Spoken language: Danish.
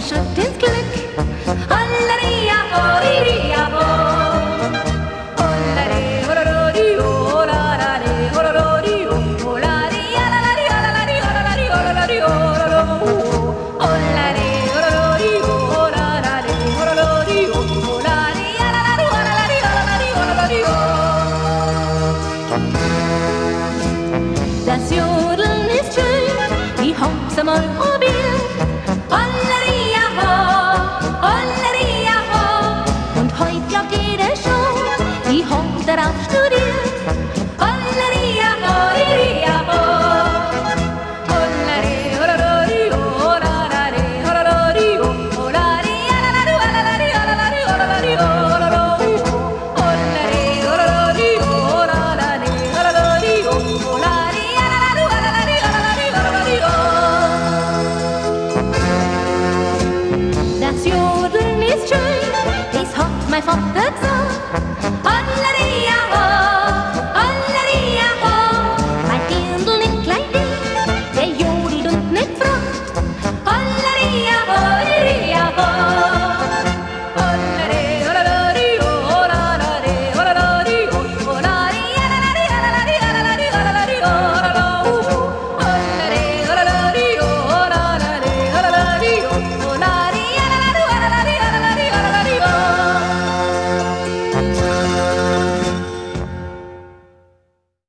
Schritt ins Glück. Holleria, holleria, ho. Hollere, hollerodi, hollerari, hollerodi, hollari, alalari, alalari, alalari, alalari, hollerdo. Hollere, hollerodi, hollerari, hollerodi, hollari, alalari, alalari, alalari, alalari, ho. Das Jodeln ist schön, die Hops einmal probieren. Holleria ho, holleria ho. Und heut glaubt jeder schon, die Hop darauf